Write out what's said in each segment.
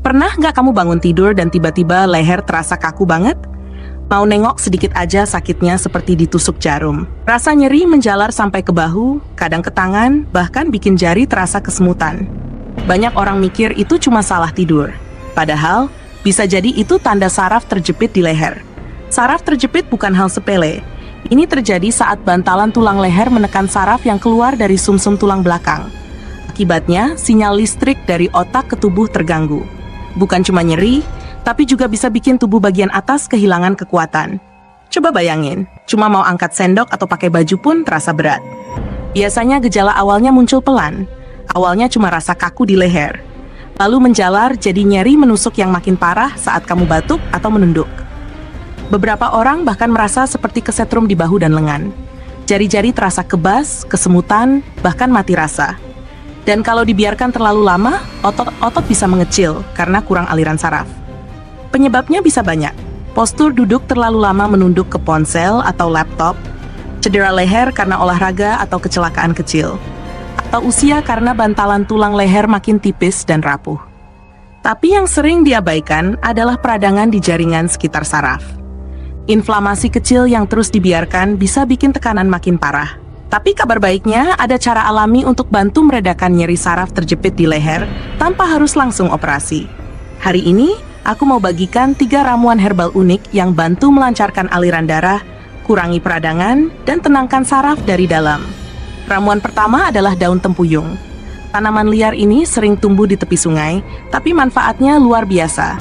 Pernah nggak kamu bangun tidur dan tiba-tiba leher terasa kaku banget? Mau nengok sedikit aja sakitnya seperti ditusuk jarum. Rasa nyeri menjalar sampai ke bahu, kadang ke tangan, bahkan bikin jari terasa kesemutan. Banyak orang mikir itu cuma salah tidur. Padahal, bisa jadi itu tanda saraf terjepit di leher. Saraf terjepit bukan hal sepele. Ini terjadi saat bantalan tulang leher menekan saraf yang keluar dari sumsum tulang belakang. Akibatnya, sinyal listrik dari otak ke tubuh terganggu. Bukan cuma nyeri, tapi juga bisa bikin tubuh bagian atas kehilangan kekuatan. Coba bayangin, cuma mau angkat sendok atau pakai baju pun terasa berat. Biasanya gejala awalnya muncul pelan. Awalnya cuma rasa kaku di leher. Lalu menjalar jadi nyeri menusuk yang makin parah saat kamu batuk atau menunduk. Beberapa orang bahkan merasa seperti kesetrum di bahu dan lengan. Jari-jari terasa kebas, kesemutan, bahkan mati rasa. Dan kalau dibiarkan terlalu lama, otot-otot bisa mengecil karena kurang aliran saraf. Penyebabnya bisa banyak. Postur duduk terlalu lama menunduk ke ponsel atau laptop, cedera leher karena olahraga atau kecelakaan kecil, atau usia karena bantalan tulang leher makin tipis dan rapuh. Tapi yang sering diabaikan adalah peradangan di jaringan sekitar saraf. Inflamasi kecil yang terus dibiarkan bisa bikin tekanan makin parah. Tapi kabar baiknya, ada cara alami untuk bantu meredakan nyeri saraf terjepit di leher tanpa harus langsung operasi. Hari ini, aku mau bagikan 3 ramuan herbal unik yang bantu melancarkan aliran darah, kurangi peradangan, dan tenangkan saraf dari dalam. Ramuan pertama adalah daun tempuyung. Tanaman liar ini sering tumbuh di tepi sungai, tapi manfaatnya luar biasa.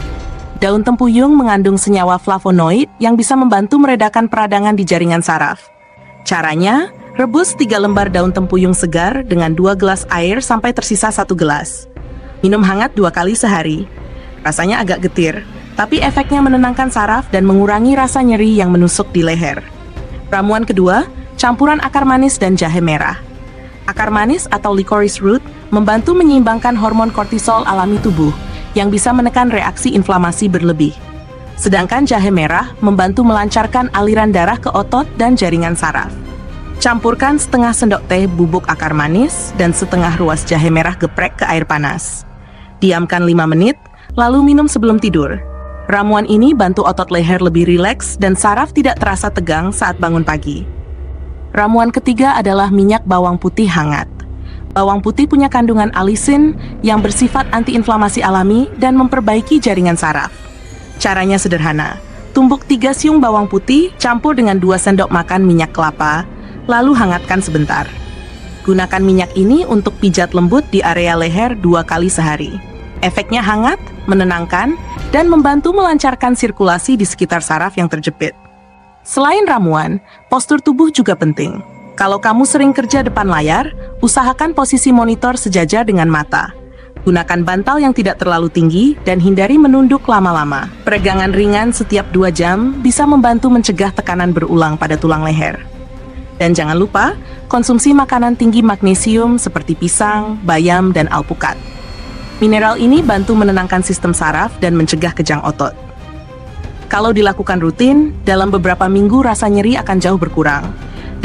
Daun tempuyung mengandung senyawa flavonoid yang bisa membantu meredakan peradangan di jaringan saraf. Caranya, rebus 3 lembar daun tempuyung segar dengan 2 gelas air sampai tersisa 1 gelas. Minum hangat 2 kali sehari. Rasanya agak getir, tapi efeknya menenangkan saraf dan mengurangi rasa nyeri yang menusuk di leher. Ramuan kedua, campuran akar manis dan jahe merah. Akar manis atau licorice root membantu menyeimbangkan hormon kortisol alami tubuh yang bisa menekan reaksi inflamasi berlebih. Sedangkan jahe merah membantu melancarkan aliran darah ke otot dan jaringan saraf. Campurkan setengah sendok teh bubuk akar manis dan setengah ruas jahe merah geprek ke air panas. Diamkan 5 menit, lalu minum sebelum tidur. Ramuan ini bantu otot leher lebih rileks dan saraf tidak terasa tegang saat bangun pagi. Ramuan ketiga adalah minyak bawang putih hangat. Bawang putih punya kandungan alisin yang bersifat antiinflamasi alami dan memperbaiki jaringan saraf. Caranya sederhana, tumbuk 3 siung bawang putih, campur dengan 2 sendok makan minyak kelapa, lalu hangatkan sebentar. Gunakan minyak ini untuk pijat lembut di area leher 2 kali sehari. Efeknya hangat, menenangkan, dan membantu melancarkan sirkulasi di sekitar saraf yang terjepit. Selain ramuan, postur tubuh juga penting. Kalau kamu sering kerja depan layar, usahakan posisi monitor sejajar dengan mata. Gunakan bantal yang tidak terlalu tinggi dan hindari menunduk lama-lama. Peregangan ringan setiap 2 jam bisa membantu mencegah tekanan berulang pada tulang leher. Dan jangan lupa, konsumsi makanan tinggi magnesium seperti pisang, bayam, dan alpukat. Mineral ini bantu menenangkan sistem saraf dan mencegah kejang otot. Kalau dilakukan rutin, dalam beberapa minggu rasa nyeri akan jauh berkurang,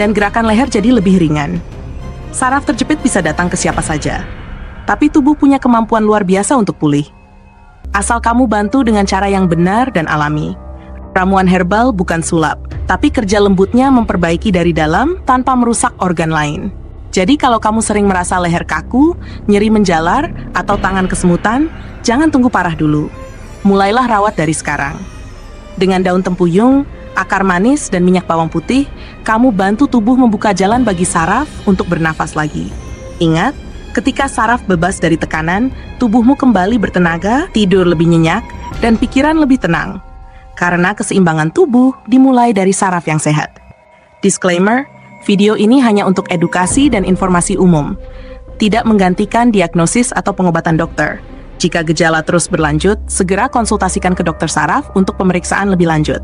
dan gerakan leher jadi lebih ringan. Saraf terjepit bisa datang ke siapa saja, tapi tubuh punya kemampuan luar biasa untuk pulih. Asal kamu bantu dengan cara yang benar dan alami. Ramuan herbal bukan sulap, tapi kerja lembutnya memperbaiki dari dalam tanpa merusak organ lain. Jadi kalau kamu sering merasa leher kaku, nyeri menjalar, atau tangan kesemutan, jangan tunggu parah dulu. Mulailah rawat dari sekarang. Dengan daun tempuyung, akar manis, dan minyak bawang putih, kamu bantu tubuh membuka jalan bagi saraf untuk bernafas lagi. Ingat, ketika saraf bebas dari tekanan, tubuhmu kembali bertenaga, tidur lebih nyenyak, dan pikiran lebih tenang. Karena keseimbangan tubuh dimulai dari saraf yang sehat. Disclaimer, video ini hanya untuk edukasi dan informasi umum, tidak menggantikan diagnosis atau pengobatan dokter. Jika gejala terus berlanjut, segera konsultasikan ke dokter saraf untuk pemeriksaan lebih lanjut.